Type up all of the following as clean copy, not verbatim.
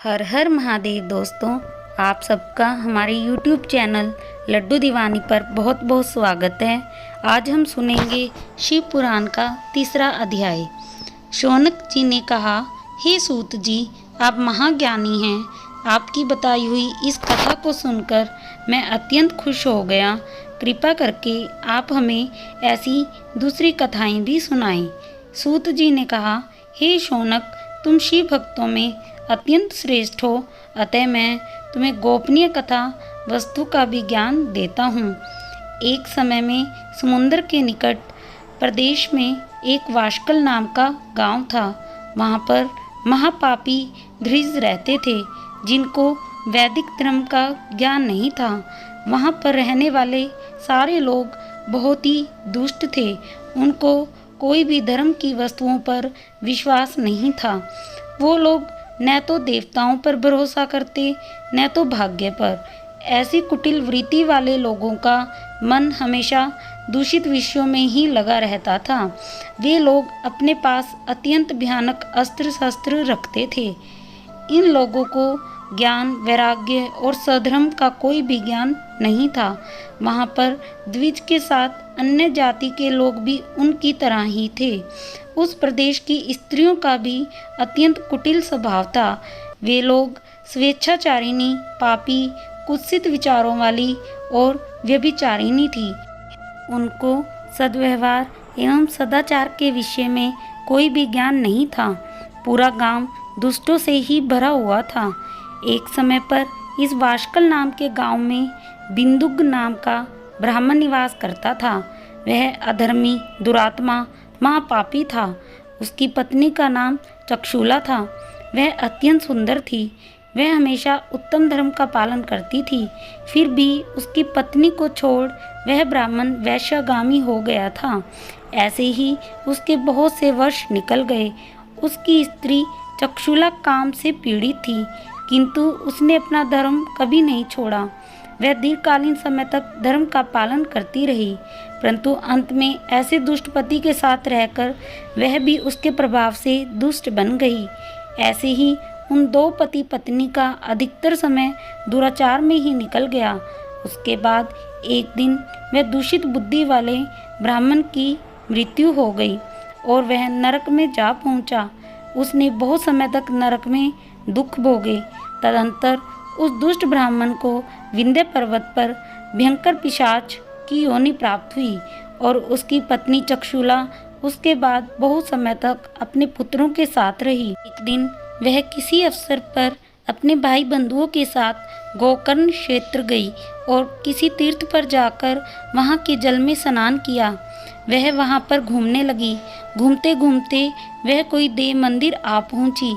हर हर महादेव दोस्तों, आप सबका हमारे YouTube चैनल लड्डू दीवानी पर बहुत बहुत स्वागत है। आज हम सुनेंगे शिव पुराण का तीसरा अध्याय। शौनक जी ने कहा, हे सूत जी, आप महाज्ञानी हैं। आपकी बताई हुई इस कथा को सुनकर मैं अत्यंत खुश हो गया। कृपा करके आप हमें ऐसी दूसरी कथाएं भी सुनाएं। सूत जी ने कहा, हे शौनक, तुम शिव भक्तों में अत्यंत श्रेष्ठ हो, अतः मैं तुम्हें गोपनीय कथा वस्तु का भी ज्ञान देता हूँ। एक समय में समुद्र के निकट प्रदेश में एक वाशकल नाम का गांव था। वहाँ पर महापापी द्विज रहते थे, जिनको वैदिक धर्म का ज्ञान नहीं था। वहाँ पर रहने वाले सारे लोग बहुत ही दुष्ट थे। उनको कोई भी धर्म की वस्तुओं पर विश्वास नहीं था। वो लोग न तो देवताओं पर भरोसा करते, न तो भाग्य पर। ऐसी कुटिल वृत्ति वाले लोगों का मन हमेशा दूषित विषयों में ही लगा रहता था। वे लोग अपने पास अत्यंत भयानक अस्त्र शस्त्र रखते थे। इन लोगों को ज्ञान, वैराग्य और सधर्म का कोई भी ज्ञान नहीं था। वहाँ पर द्विज के साथ अन्य जाति के लोग भी उनकी तरह ही थे। उस प्रदेश की स्त्रियों का भी अत्यंत कुटिल स्वभाव था। वे लोग स्वेच्छाचारिणी, पापी, कुत्सित विचारों वाली और व्यभिचारिणी थी। उनको सद्व्यवहार एवं सदाचार के विषय में कोई भी ज्ञान नहीं था। पूरा गांव दुष्टों से ही भरा हुआ था। एक समय पर इस वाशकल नाम के गांव में बिंदुक नाम का ब्राह्मण निवास करता था। वह अधर्मी, दुरात्मा, महापापी था। उसकी पत्नी का नाम चक्षुला था। वह अत्यंत सुंदर थी। वह हमेशा उत्तम धर्म का पालन करती थी। फिर भी उसकी पत्नी को छोड़ वह ब्राह्मण वैश्यगामी हो गया था। ऐसे ही उसके बहुत से वर्ष निकल गए। उसकी स्त्री चक्षुला काम से पीड़ित थी, किंतु उसने अपना धर्म कभी नहीं छोड़ा। वह दीर्घकालीन समय तक धर्म का पालन करती रही, परंतु अंत में ऐसे दुष्ट पति के साथ रहकर वह भी उसके प्रभाव से दुष्ट बन गई। ऐसे ही उन दो पति पत्नी का अधिकतर समय दुराचार में ही निकल गया। उसके बाद एक दिन वह दूषित बुद्धि वाले ब्राह्मण की मृत्यु हो गई और वह नरक में जा पहुंचा। उसने बहुत समय तक नरक में दुख भोगे। तदंतर उस दुष्ट ब्राह्मण को विंध्य पर्वत पर भयंकर पिशाच की योनि प्राप्त हुई और उसकी पत्नी चक्षुला उसके बाद बहुत समय तक अपने पुत्रों के साथ रही। एक दिन वह किसी अवसर पर अपने भाई बंधुओं के साथ गोकर्ण क्षेत्र गई और किसी तीर्थ पर जाकर वहां के जल में स्नान किया। वह वहां पर घूमने लगी। घूमते घूमते वह कोई देव मंदिर आ पहुंची।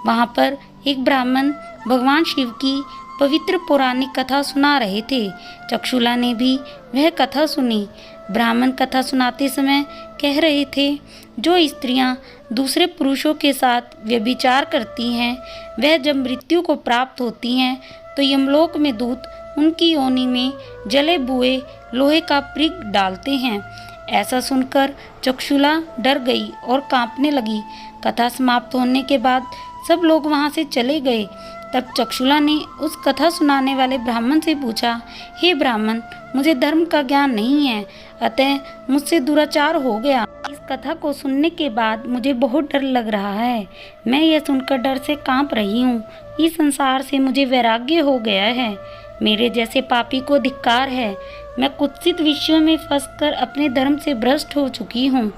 वहां पर एक ब्राह्मण भगवान शिव की पवित्र पौराणिक कथा सुना रहे थे। चक्षुला ने भी वह कथा सुनी। ब्राह्मण कथा सुनाते समय कह रहे थे, जो स्त्रियां दूसरे पुरुषों के साथ व्यभिचार करती हैं, वह जब मृत्यु को प्राप्त होती हैं तो यमलोक में दूत उनकी योनि में जले बुए लोहे का पृग डालते हैं। ऐसा सुनकर चक्षुला डर गई और कांपने लगी। कथा समाप्त होने के बाद सब लोग वहां से चले गए। तब चक्षुला ने उस कथा सुनाने वाले ब्राह्मण से पूछा, हे ब्राह्मण, मुझे धर्म का ज्ञान नहीं है, अतः मुझसे दुराचार हो गया। इस कथा को सुनने के बाद मुझे बहुत डर लग रहा है। मैं यह सुनकर डर से कांप रही हूँ। इस संसार से मुझे वैराग्य हो गया है। मेरे जैसे पापी को धिक्कार है। मैं कुत्सित विषयों में फंसकर अपने धर्म से भ्रष्ट हो चुकी हूँ।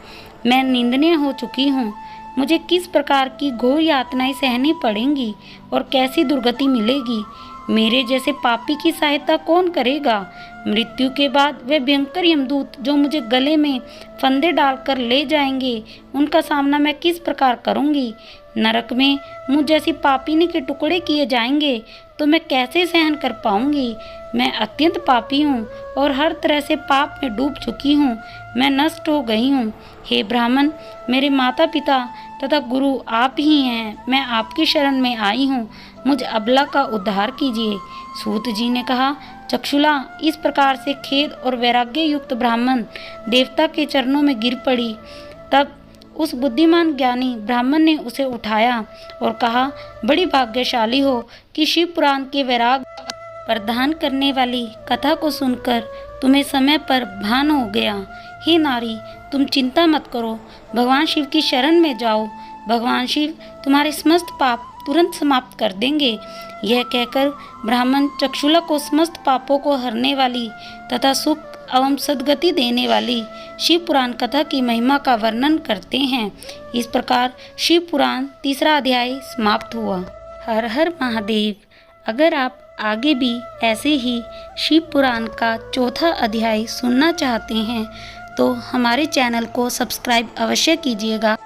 मैं निंदनीय हो चुकी हूँ। मुझे किस प्रकार की घोर यातनाएं सहनी पड़ेंगी और कैसी दुर्गति मिलेगी। मेरे जैसे पापी की सहायता कौन करेगा। मृत्यु के बाद वे भयंकर यमदूत जो मुझे गले में फंदे डालकर ले जाएंगे, उनका सामना मैं किस प्रकार करूंगी। नरक में मुझ जैसी पापिनी के टुकड़े किए जाएंगे तो मैं कैसे सहन कर पाऊंगी। मैं अत्यंत पापी हूँ और हर तरह से पाप में डूब चुकी हूँ। मैं नष्ट हो गई हूँ। हे ब्राह्मण, मेरे माता पिता तथा गुरु आप ही हैं। मैं आपकी शरण में आई हूँ। मुझ अबला का उद्धार कीजिए। सूत जी ने कहा, चक्षुला इस प्रकार से खेद और वैराग्य युक्त ब्राह्मण देवता के चरणों में गिर पड़ी। तब उस बुद्धिमान ज्ञानी ब्राह्मण ने उसे उठाया और कहा, बड़ी भाग्यशाली हो कि शिव पुराण के वैराग प्रदान करने वाली कथा को सुनकर तुम्हें समय पर भान हो गया। हे नारी, तुम चिंता मत करो, भगवान शिव की शरण में जाओ। भगवान शिव तुम्हारे समस्त पाप तुरंत समाप्त कर देंगे। यह कहकर ब्राह्मण चक्षुला को समस्त पापों को हरने वाली तथा सुख एवं सद्गति देने वाली शिव पुराण कथा की महिमा का वर्णन करते हैं। इस प्रकार शिव पुराण तीसरा अध्याय समाप्त हुआ। हर हर महादेव। अगर आप आगे भी ऐसे ही शिव पुराण का चौथा अध्याय सुनना चाहते हैं तो हमारे चैनल को सब्सक्राइब अवश्य कीजिएगा।